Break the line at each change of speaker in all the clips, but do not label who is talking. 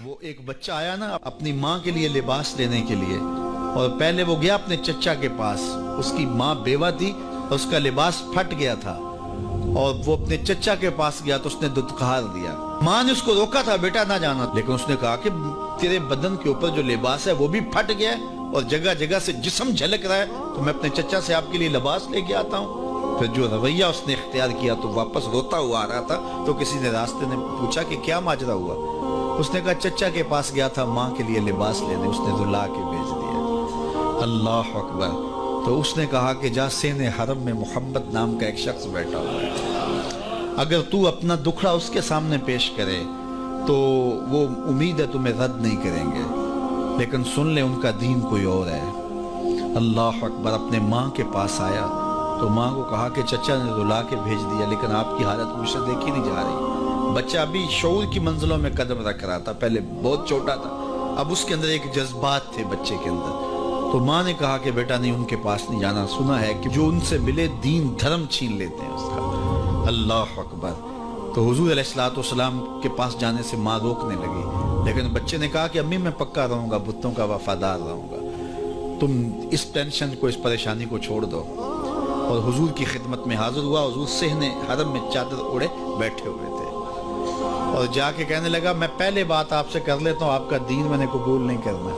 وہ ایک بچہ آیا نا اپنی ماں کے لیے لباس لینے کے لیے، اور پہلے وہ گیا اپنے چچا کے پاس. اس کی ماں بیوہ تھی اور اس کا لباس پھٹ گیا تھا، اور وہ اپنے چچا کے پاس گیا تو اس نے دھتکار دیا. ماں نے اس کو روکا تھا بیٹا نہ جانا، لیکن اس نے کہا کہ تیرے بدن کے اوپر جو لباس ہے وہ بھی پھٹ گیا ہے اور جگہ جگہ سے جسم جھلک رہا ہے، تو میں اپنے چچا سے آپ کے لیے لباس لے کے آتا ہوں. پھر جو رویہ اس نے اختیار کیا تو واپس روتا ہوا آ رہا تھا، تو کسی نے راستے نے پوچھا کہ کیا ماجرا ہوا. اس نے کہا چچا کے پاس گیا تھا ماں کے لیے لباس لینے، اس نے دھلا کے بھیج دیا. اللہ اکبر. تو اس نے کہا کہ جا سین حرم میں محمد نام کا ایک شخص بیٹھا ہوا ہے، اگر تو اپنا دکھڑا اس کے سامنے پیش کرے تو وہ امید ہے تمہیں رد نہیں کریں گے، لیکن سن لے ان کا دین کوئی اور ہے. اللہ اکبر. اپنے ماں کے پاس آیا تو ماں کو کہا کہ چچا نے رلا کے بھیج دیا، لیکن آپ کی حالت مجھ سے دیکھی نہیں جا رہی. بچہ ابھی شعور کی منزلوں میں قدم رکھ رہا تھا، پہلے بہت چھوٹا تھا، اب اس کے اندر ایک جذبات تھے بچے کے اندر. تو ماں نے کہا کہ بیٹا نہیں ان کے پاس نہیں جانا، سنا ہے کہ جو ان سے ملے دین دھرم چھین لیتے ہیں اس کا. اللہ اکبر. تو حضور علیہ الصلوۃ والسلام کے پاس جانے سے ماں روکنے لگی، لیکن بچے نے کہا کہ امی میں پکا رہوں گا، بتوں کا وفادار رہوں گا، تم اس ٹینشن کو اس پریشانی کو چھوڑ دو. اور حضور کی خدمت میں حاضر ہوا. حضور صحن حرم میں چادر اوڑے بیٹھے ہوئے تھے، اور جا کے کہنے لگا میں پہلے بات آپ سے کر لیتا ہوں، آپ کا دین میں نے قبول نہیں کرنا.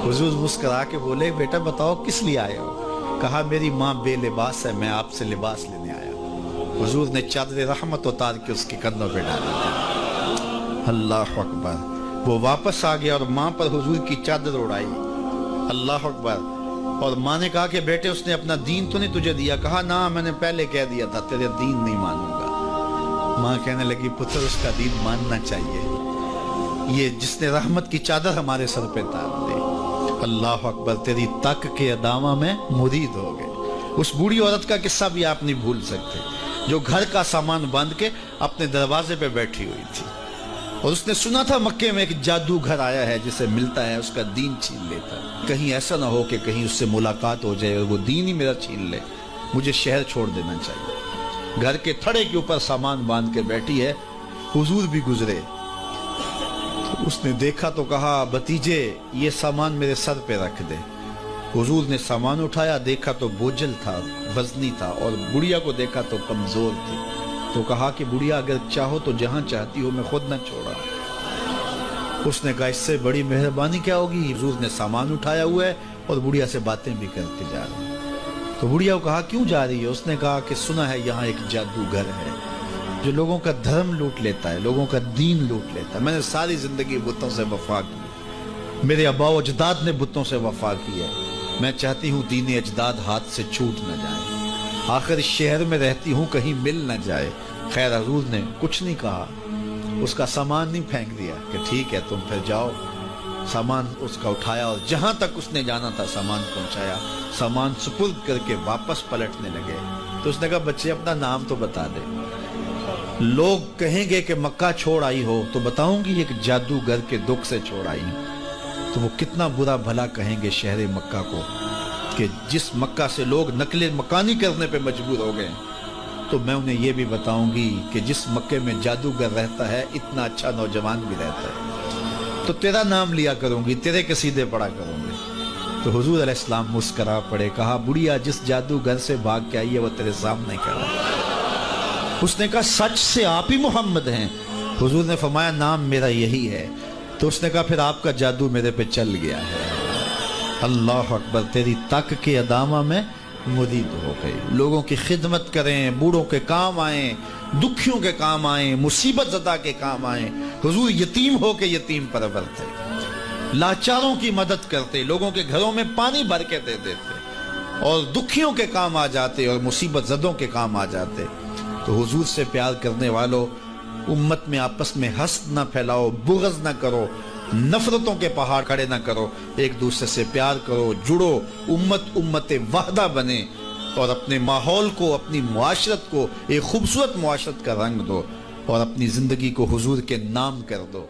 حضور مسکرا کے بولے بیٹا بتاؤ کس لیے آئے ہو؟ کہا میری ماں بے لباس ہے، میں آپ سے لباس لینے آیا ہوں. حضور نے چادر رحمت اتار کے اس کے کندھوں پہ ڈالی. اللہ اکبر. وہ واپس آ گیا اور ماں پر حضور کی چادر اڑائی. اللہ اکبر. اور ماں نے کہا کہ بیٹے اس نے اپنا دین تو نہیں تجھے دیا؟ کہا نہ میں نے پہلے کہہ دیا تھا تیرے دین نہیں مانوں گا. ماں کہنے لگی پتر اس کا دین ماننا چاہیے، یہ جس نے رحمت کی چادر ہمارے سر پہ تار دی. اللہ اکبر. تیری تک کے ادامہ میں مرید ہو گئے. اس بوڑھی عورت کا قصہ بھی آپ نہیں بھول سکتے، جو گھر کا سامان باندھ کے اپنے دروازے پہ بیٹھی ہوئی تھی، اور اس نے سنا تھا مکے میں ایک جادوگر آیا ہے جسے ملتا ہے اس کا دین چھین لیتا ہے. کہیں ایسا نہ ہو کہ کہیں اس سے ملاقات ہو جائے اور وہ دین ہی میرا چھین لے، مجھے شہر چھوڑ دینا چاہیے. گھر کے تھڑے کے اوپر سامان باندھ کے بیٹھی ہے. حضور بھی گزرے، اس نے دیکھا تو کہا بھتیجے یہ سامان میرے سر پہ رکھ دے. حضور نے سامان اٹھایا، دیکھا تو بوجھل تھا، وزنی تھا، اور بڑھیا کو دیکھا تو کمزور تھی. تو کہا کہ بڑھیا اگر چاہو تو جہاں چاہتی ہو میں خود نہ چھوڑا. اس نے کہا اس سے بڑی مہربانی کیا ہوگی؟ حضور نے سامان اٹھایا ہوا ہے اور بڑھیا سے باتیں بھی کرتے جا رہے ہیں. تو بڑھیا کو کہا کیوں جا رہی ہے؟ اس نے کہا کہ سنا ہے یہاں ایک جادوگر ہے جو لوگوں کا دھرم لوٹ لیتا ہے، لوگوں کا دین لوٹ لیتا ہے. میں نے ساری زندگی بتوں سے وفا کی، میرے آباء و اجداد نے بتوں سے وفا کی ہے، میں چاہتی ہوں دین اجداد ہاتھ سے چھوٹ نہ جائے، آخر اس شہر میں رہتی ہوں کہیں مل نہ جائے. خیر حضور نے کچھ نہیں کہا، اس کا سامان نہیں پھینک دیا کہ ٹھیک ہے تم پھر جاؤ. سامان اس کا اٹھایا اور جہاں تک اس نے جانا تھا سامان پہنچایا. سامان سپرد کر کے واپس پلٹنے لگے. تو اس نے کہا بچے اپنا نام تو بتا دے، لوگ کہیں گے کہ مکہ چھوڑ آئی ہو تو بتاؤں گی ایک جادوگر کے دکھ سے چھوڑ آئی ہوں. تو وہ کتنا برا بھلا کہیں گے شہر مکہ کو کہ جس مکہ سے لوگ نقل مکانی کرنے پہ مجبور ہو گئے. تو میں انہیں یہ بھی بتاؤں گی کہ جس مکے میں جادوگر رہتا ہے اتنا اچھا نوجوان بھی رہتا ہے، تو تیرا نام لیا کروں گی، تیرے قصیدے پڑھا کروں گی. تو حضور علیہ السلام مسکرا پڑے، کہا بڑھیا جس جادوگر سے بھاگ کے آئی ہے وہ تیرے سامنے کھڑا ہے. اس نے کہا سچ سے آپ ہی محمد ہیں؟ حضور نے فرمایا نام میرا یہی ہے. تو اس نے کہا پھر آپ کا جادو میرے پہ چل گیا ہے. اللہ اکبر. تیری تک کے ادامہ میں مرید ہو گئی. لوگوں کی خدمت کریں، بوڑھوں کے کام آئیں، دکھیوں کے کام آئیں، مصیبت زدہ کے کام آئیں. حضور یتیم ہو کے یتیم پرور تھے، لاچاروں کی مدد کرتے، لوگوں کے گھروں میں پانی بھر کے دے دیتے، اور دکھیوں کے کام آ جاتے اور مصیبت زدوں کے کام آ جاتے. تو حضور سے پیار کرنے والوں امت میں آپس میں حسد نہ پھیلاؤ، بغض نہ کرو، نفرتوں کے پہاڑ کھڑے نہ کرو، ایک دوسرے سے پیار کرو، جڑو، امت وحدہ بنے، اور اپنے ماحول کو، اپنی معاشرت کو ایک خوبصورت معاشرت کا رنگ دو، اور اپنی زندگی کو حضور کے نام کر دو.